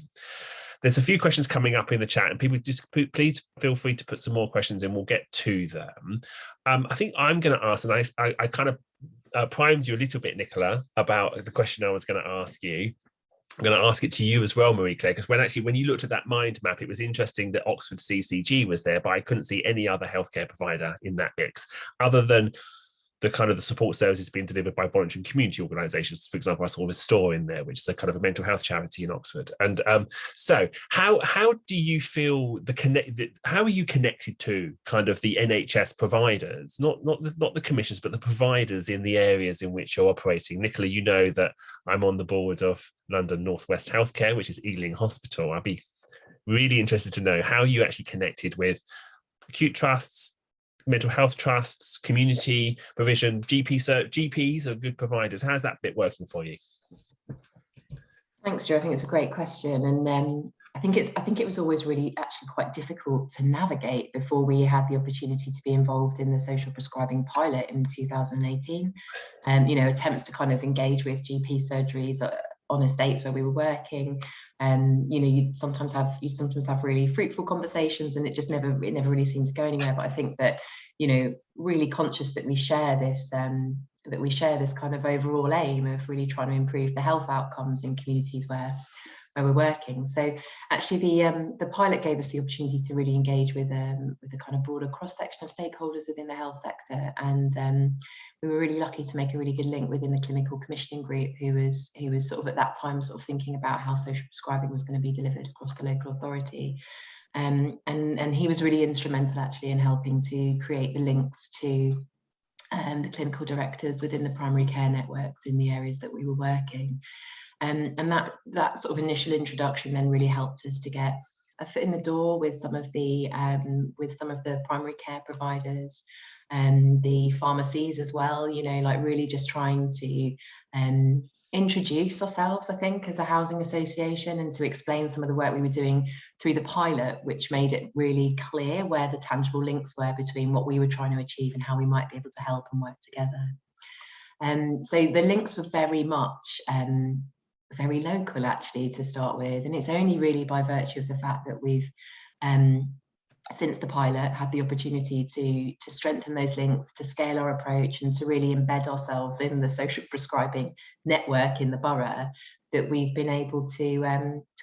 There's a few questions coming up in the chat, and people just please feel free to put some more questions in. We'll get to them. I think I'm going to ask, and I kind of primed you a little bit, Nicola, about the question I was going to ask you. I'm going to ask it to you as well, Marie-Claire, because when you looked at that mind map, it was interesting that Oxford CCG was there, but I couldn't see any other healthcare provider in that mix, other than the kind of the support services being delivered by voluntary and community organisations. For example, I saw Restore in there, which is a kind of a mental health charity in Oxford. And so how do you feel how are you connected to kind of the NHS providers, not the commissions, but the providers in the areas in which you're operating? Nicola, you know that I'm on the board of London North West Healthcare, which is Ealing Hospital. I'd be really interested to know how you actually connected with acute trusts, mental health trusts, community provision, GPs are good providers. How's that bit working for you? Thanks, Joe. I think it's a great question, and I think it was always really actually quite difficult to navigate before we had the opportunity to be involved in the social prescribing pilot in 2018. Attempts to kind of engage with GP surgeries on estates where we were working. You sometimes have really fruitful conversations, and it never really seemed to go anywhere. But I think that, really conscious that we share this kind of overall aim of really trying to improve the health outcomes in communities where we're working. So actually the pilot gave us the opportunity to really engage with a kind of broader cross-section of stakeholders within the health sector, and we were really lucky to make a really good link within the clinical commissioning group, who was sort of at that time sort of thinking about how social prescribing was going to be delivered across the local authority. And he was really instrumental actually in helping to create the links to the clinical directors within the primary care networks in the areas that we were working. And that sort of initial introduction then really helped us to get a foot in the door with some of the primary care providers and the pharmacies as well. Really just trying to introduce ourselves, I think, as a housing association, and to explain some of the work we were doing through the pilot, which made it really clear where the tangible links were between what we were trying to achieve and how we might be able to help and work together. So the links were very much very local actually to start with, and it's only really by virtue of the fact that we've since the pilot had the opportunity to strengthen those links, to scale our approach, and to really embed ourselves in the social prescribing network in the borough, that we've been able to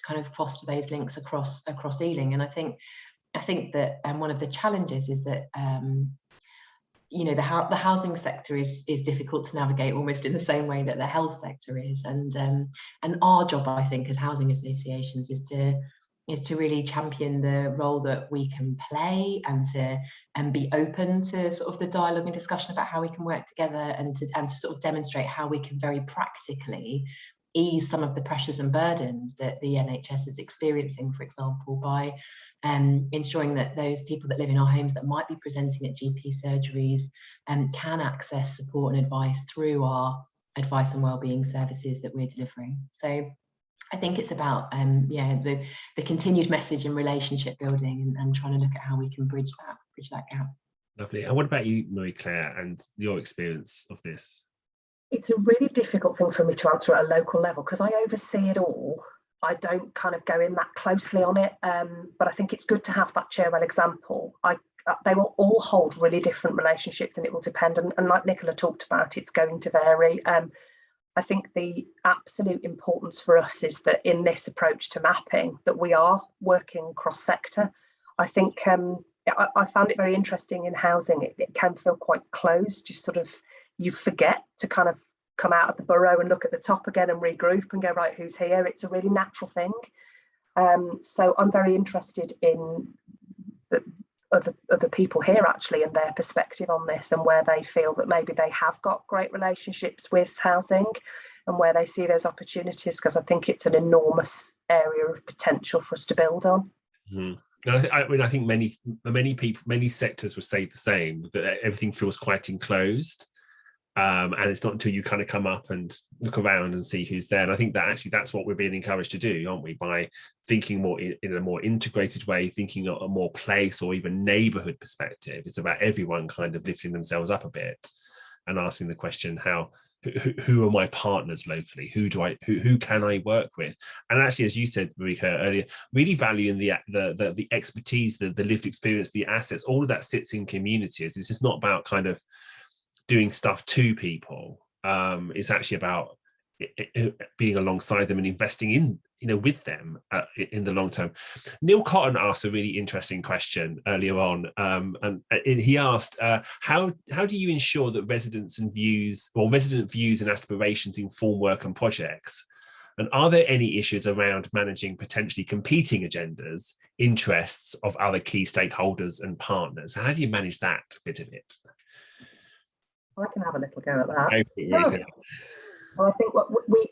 kind of foster those links across Ealing. And I think that one of the challenges is that the housing sector is difficult to navigate almost in the same way that the health sector is, and our job, I think, as housing associations is to really champion the role that we can play, and be open to sort of the dialogue and discussion about how we can work together, and to sort of demonstrate how we can very practically ease some of the pressures and burdens that the NHS is experiencing, for example, by ensuring that those people that live in our homes that might be presenting at GP surgeries can access support and advice through our advice and wellbeing services that we're delivering. So I think it's about the continued message and relationship building, and trying to look at how we can bridge that gap. Lovely. And what about you, Marie-Claire, and your experience of this? It's a really difficult thing for me to answer at a local level, because I oversee it all. I don't kind of go in that closely on it, but I think it's good to have that Charitable example. They will all hold really different relationships, and it will depend. And like Nicola talked about, it's going to vary. I think the absolute importance for us is that in this approach to mapping, that we are working cross-sector. I think I found it very interesting in housing. It can feel quite closed, just sort of, you forget to kind of come out of the borough and look at the top again and regroup and go, right, who's here? It's a really natural thing. So I'm very interested in other people here actually, and their perspective on this, and where they feel that maybe they have got great relationships with housing, and where they see those opportunities, because I think it's an enormous area of potential for us to build on. Mm-hmm. I think many people, many sectors would say the same, that everything feels quite enclosed. And it's not until you kind of come up and look around and see who's there. And I think that actually that's what we're being encouraged to do, aren't we? By thinking more in a more integrated way, thinking at a more place or even neighborhood perspective. It's about everyone kind of lifting themselves up a bit and asking the question, who are my partners locally? Who can I work with? And actually, as you said, Marika, earlier, really valuing the expertise, the lived experience, the assets, all of that sits in communities. It's just not about kind of doing stuff to people. It's actually about being alongside them and investing in, with them in the long term. Neil Cotton asked a really interesting question earlier on, and he asked, how do you ensure that resident views and aspirations inform work and projects? And are there any issues around managing potentially competing agendas, interests of other key stakeholders and partners? How do you manage that bit of it? I can have a little go at that. Well, I think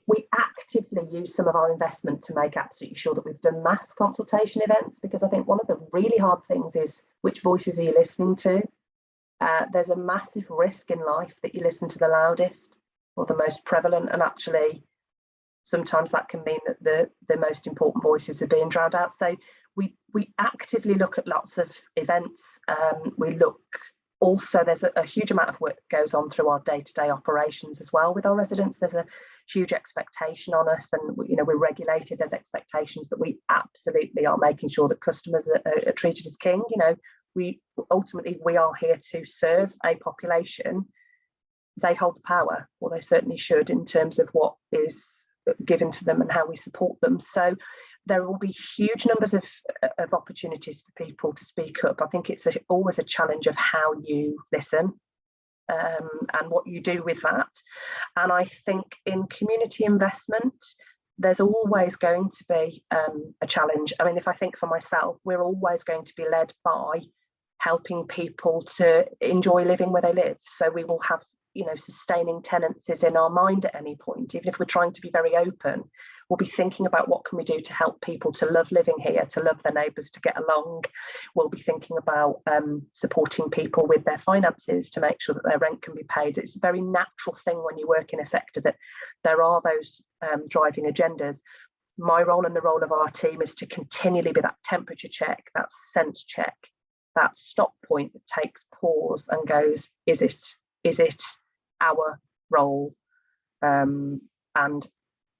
we actively use some of our investment to make absolutely sure that we've done mass consultation events, because I think one of the really hard things is which voices are you listening to? There's a massive risk in life that you listen to the loudest or the most prevalent, and actually sometimes that can mean that the most important voices are being drowned out. So we actively look at lots of events. We look also, there's a huge amount of work that goes on through our day-to-day operations as well with our residents. There's a huge expectation on us, and we're regulated. There's expectations that we absolutely are making sure that customers are treated as king. We are here to serve a population. They hold the power, or they certainly should, in terms of what is given to them and how we support them. So there will be huge numbers of opportunities for people to speak up. I think it's always a challenge of how you listen and what you do with that. And I think in community investment, there's always going to be a challenge. I mean, if I think for myself, we're always going to be led by helping people to enjoy living where they live. So we will have sustaining tenancies in our mind at any point. Even if we're trying to be very open, we'll be thinking about what can we do to help people to love living here, to love their neighbours, to get along. We'll be thinking about supporting people with their finances to make sure that their rent can be paid. It's a very natural thing when you work in a sector that there are those driving agendas. My role and the role of our team is to continually be that temperature check, that sense check, that stop point that takes pause and goes, is it our role, and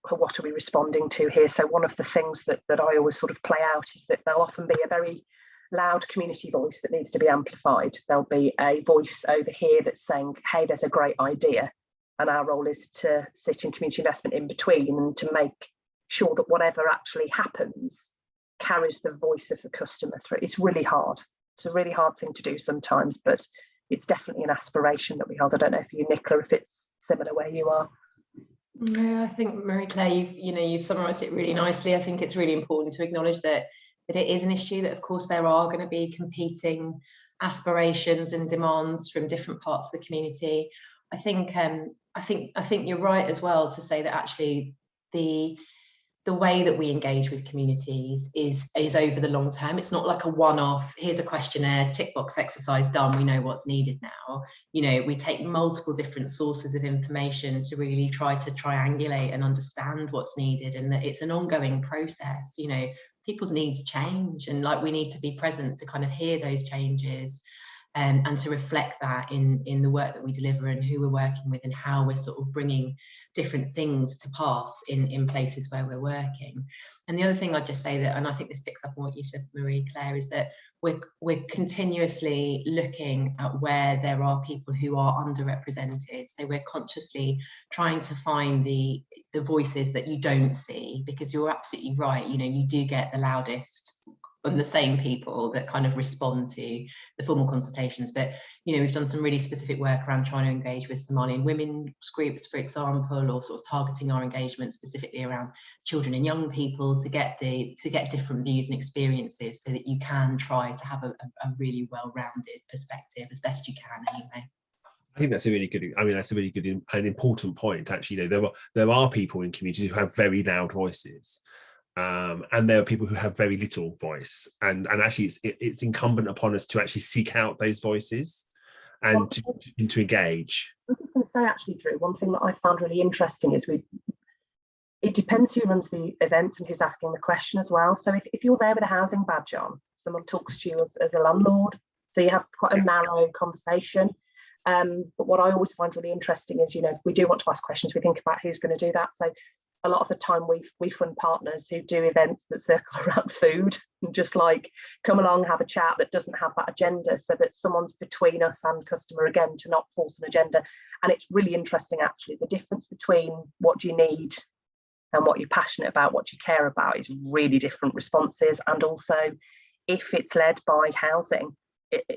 what are we responding to here? So one of the things that I always sort of play out is that there'll often be a very loud community voice that needs to be amplified. There'll be a voice over here that's saying, hey, there's a great idea, and our role is to sit in community investment in between and to make sure that whatever actually happens carries the voice of the customer through. It's really hard. It's a really hard thing to do sometimes, but it's definitely an aspiration that we hold. I don't know if you, Nicola, if it's similar where you are. No, I think Marie-Claire, you've summarised it really nicely. I think it's really important to acknowledge that it is an issue, that of course there are going to be competing aspirations and demands from different parts of the community. I think you're right as well to say that actually the way that we engage with communities is over the long term. It's not like a one-off, here's a questionnaire, tick box exercise done, we know what's needed now. We take multiple different sources of information to really try to triangulate and understand what's needed, and that it's an ongoing process. People's needs change, and we need to be present to kind of hear those changes and to reflect that in the work that we deliver and who we're working with and how we're sort of bringing different things to pass in places where we're working. And the other thing I'd just say that, and I think this picks up on what you said, Marie-Claire, is that we're continuously looking at where there are people who are underrepresented. So we're consciously trying to find the voices that you don't see, because you're absolutely right. You do get the loudest and the same people that kind of respond to the formal consultations. But we've done some really specific work around trying to engage with Somalian women's groups, for example, or sort of targeting our engagement specifically around children and young people to get different views and experiences, so that you can try to have a really well-rounded perspective as best you can anyway. I think that's a really good, that's a really good and important point. Actually, there are people in communities who have very loud voices. And there are people who have very little voice, and actually it's incumbent upon us to actually seek out those voices and to engage. I was just going to say, actually, Drew, one thing that I found really interesting is it depends who runs the events and who's asking the question as well. So if you're there with a housing badge on, someone talks to you as a landlord, so you have quite a narrow conversation. But what I always find really interesting is, if we do want to ask questions, we think about who's going to do that. So a lot of the time we fund partners who do events that circle around food and just like come along, have a chat that doesn't have that agenda, so that someone's between us and customer, again, to not force an agenda. And it's really interesting, actually, the difference between what you need and what you're passionate about, what you care about, is really different responses. And also, if it's led by housing,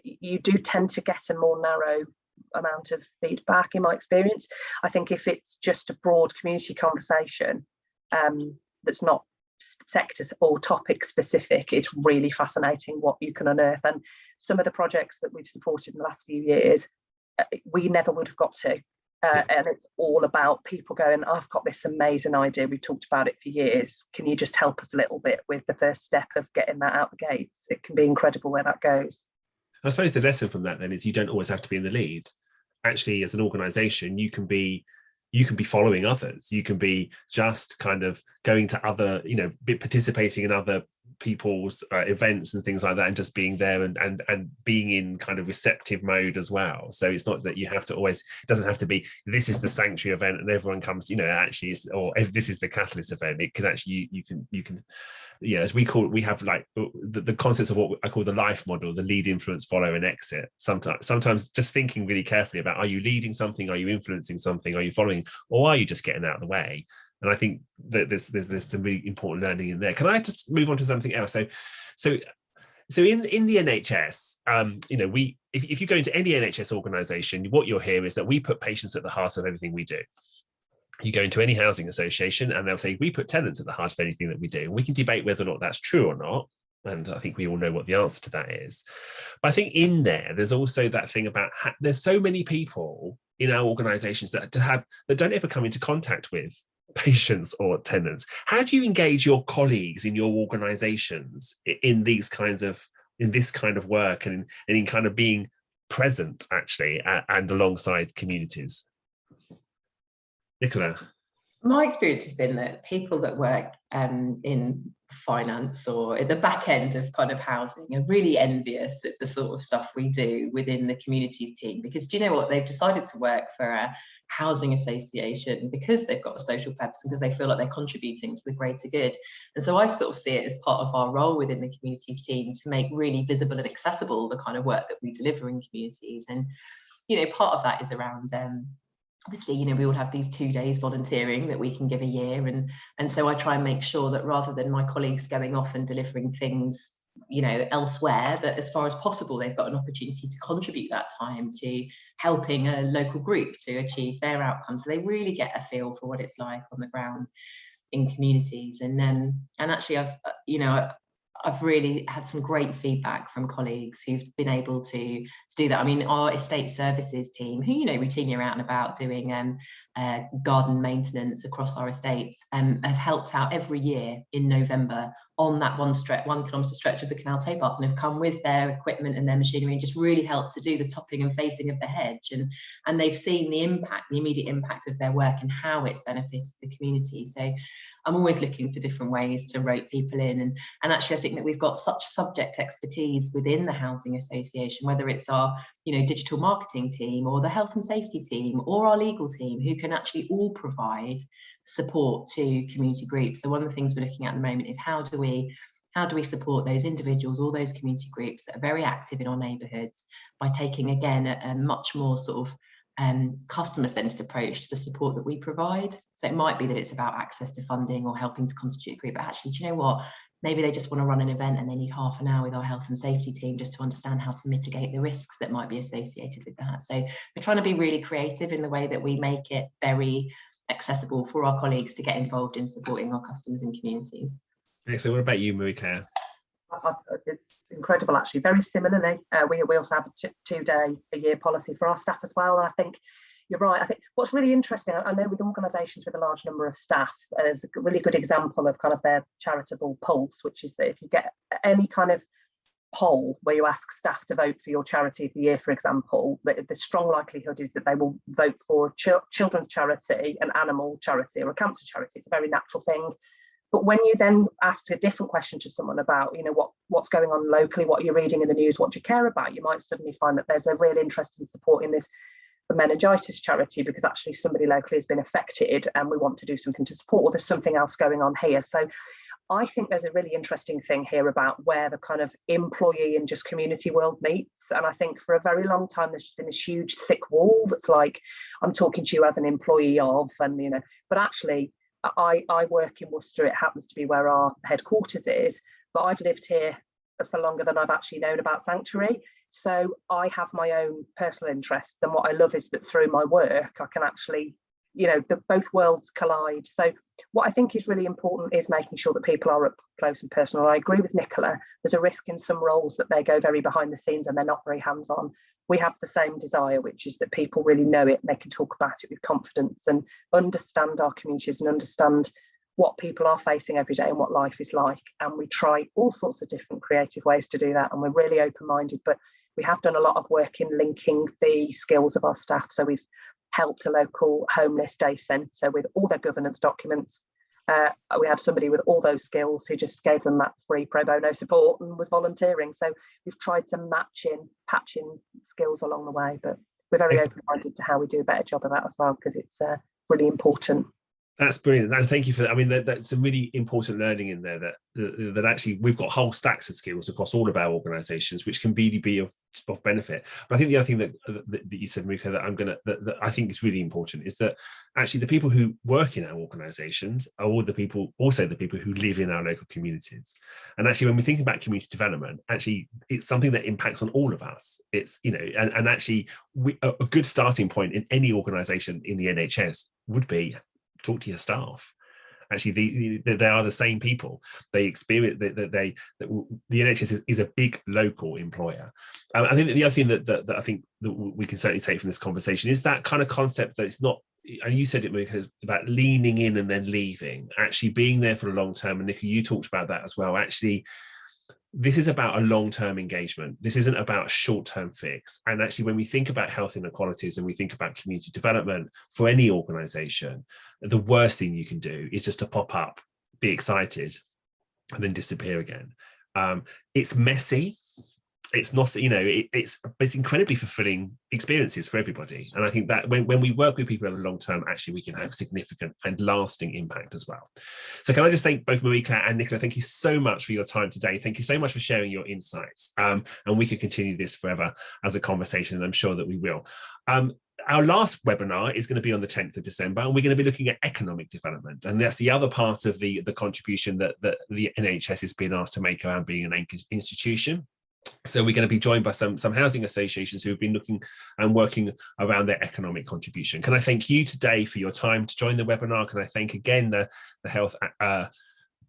you do tend to get a more narrow amount of feedback, in my experience. I think if it's just a broad community conversation that's not sector or topic specific, it's really fascinating what you can unearth. And some of the projects that we've supported in the last few years, we never would have got to. And it's all about people going, I've got this amazing idea, we've talked about it for years, can you just help us a little bit with the first step of getting that out the gates? It can be incredible where that goes. I suppose the lesson from that then is you don't always have to be in the lead. Actually, as an organisation, you can be following others. You can be just kind of going to other, participating in other people's events and things like that, and just being there and being in kind of receptive mode as well. So it's not that you have to always, it doesn't have to be, this is the sanctuary event and everyone comes, actually, or if this is the catalyst event, it can actually, you can as we have like the concepts of what I call the life model, the lead, influence, follow, and exit. Sometimes just thinking really carefully about, are you leading something, are you influencing something, are you following, or are you just getting out of the way? And I think that there's some really important learning in there. Can I just move on to something else? So in the NHS, if you go into any NHS organisation, what you'll hear is that we put patients at the heart of everything we do. You go into any housing association and they'll say, we put tenants at the heart of anything that we do. And we can debate whether or not that's true or not. And I think we all know what the answer to that is. But I think in there's also that thing about there's so many people in our organisations that don't ever come into contact with patients or tenants. How do you engage your colleagues in your organisations in this kind of work and in kind of being present actually and alongside communities? Nicola? My experience has been that people that work in finance or at the back end of kind of housing are really envious of the sort of stuff we do within the communities team, because do you know what, they've decided to work for a housing association because they've got a social purpose and because they feel like they're contributing to the greater good. And so I sort of see it as part of our role within the communities team to make really visible and accessible the kind of work that we deliver in communities. And part of that is around obviously, we all have these 2 days volunteering that we can give a year. And so I try and make sure that rather than my colleagues going off and delivering things, elsewhere, that as far as possible, they've got an opportunity to contribute that time to helping a local group to achieve their outcomes. So they really get a feel for what it's like on the ground in communities. And actually I've really had some great feedback from colleagues who've been able to do that. I mean, our estate services team, who, routinely are out and about doing garden maintenance across our estates, have helped out every year in November on that 1 kilometre stretch of the canal towpath, and have come with their equipment and their machinery and just really helped to do the topping and facing of the hedge. And they've seen the immediate impact of their work and how it's benefited the community. So I'm always looking for different ways to rope people in. And actually, I think that we've got such subject expertise within the housing association, whether it's our digital marketing team or the health and safety team or our legal team, who can actually all provide support to community groups. So one of the things we're looking at the moment is how do we support those individuals or those community groups that are very active in our neighbourhoods by taking, again, a much more sort of customer-centred approach to the support that we provide. So it might be that it's about access to funding or helping to constitute a group, but actually, do you know what? Maybe they just want to run an event and they need half an hour with our health and safety team just to understand how to mitigate the risks that might be associated with that. So we're trying to be really creative in the way that we make it very accessible for our colleagues to get involved in supporting our customers and communities. So what about you, Marie-Claire? It's incredible, actually. Very similarly, we also have a 2-day-a-year policy for our staff as well. And I think you're right. I think what's really interesting, I know with organisations with a large number of staff, there's a really good example of kind of their charitable pulse, which is that if you get any kind of poll where you ask staff to vote for your charity of the year, for example, the strong likelihood is that they will vote for children's charity, an animal charity, or a cancer charity. It's a very natural thing. But when you then ask a different question to someone about, what's going on locally, what you're reading in the news, what do you care about, you might suddenly find that there's a real interest in supporting this meningitis charity because actually somebody locally has been affected and we want to do something to support, or there's something else going on here. So I think there's a really interesting thing here about where the kind of employee and just community world meets. And I think for a very long time, there's just been this huge thick wall that's like, I'm talking to you as an employee of, and, but actually I work in Worcester. It happens to be where our headquarters is, but I've lived here for longer than I've actually known about Sanctuary. So I have my own personal interests. And what I love is that through my work, I can actually, both worlds collide. So what I think is really important is making sure that people are up close and personal. I agree with Nicola. There's a risk in some roles that they go very behind the scenes and they're not very hands-on. We have the same desire, which is that people really know it and they can talk about it with confidence and understand our communities and understand what people are facing every day and what life is like. And we try all sorts of different creative ways to do that. And we're really open-minded, but we have done a lot of work in linking the skills of our staff. So we've helped a local homeless day centre with all their governance documents. We had somebody with all those skills who just gave them that free pro bono support and was volunteering. So we've tried to patch in skills along the way, but we're very open-minded to how we do a better job of that as well, because it's really important. That's brilliant, and thank you for that. I mean, that's some really important learning in there that actually we've got whole stacks of skills across all of our organisations, which can really be of benefit. But I think the other thing that you said, Marika, that I think is really important is that actually the people who work in our organisations are also the people who live in our local communities. And actually, when we think about community development, actually it's something that impacts on all of us. It's and actually a good starting point in any organisation in the NHS would be talk to your staff. Actually, they are the same people. They experience that the NHS is a big local employer. I think that the other thing that I think that we can certainly take from this conversation is that kind of concept that it's not, and you said it, Marika, about leaning in and then leaving, actually being there for the long term. And Nicola, you talked about that as well. Actually, this is about a long-term engagement. This isn't about a short-term fix. And actually, when we think about health inequalities and we think about community development for any organisation, the worst thing you can do is just to pop up, be excited, and then disappear again. It's messy. It's not, it's incredibly fulfilling experiences for everybody. And I think that when we work with people over the long term, actually we can have significant and lasting impact as well. So can I just thank both Marika and Nicola, thank you so much for your time today. Thank you so much for sharing your insights. And we could continue this forever as a conversation, and I'm sure that we will. Our last webinar is going to be on the 10th of December, and we're going to be looking at economic development. And that's the other part of the contribution that the NHS is being asked to make around being an anchored institution. So we're going to be joined by some housing associations who have been looking and working around their economic contribution. Can I thank you today for your time to join the webinar? Can I thank again the Health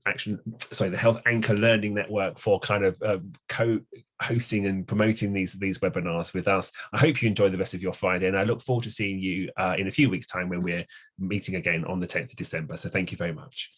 Anchor Learning Network for kind of co-hosting and promoting these webinars with us. I hope you enjoy the rest of your Friday, and I look forward to seeing you in a few weeks' time when we're meeting again on the 10th of December. So thank you very much.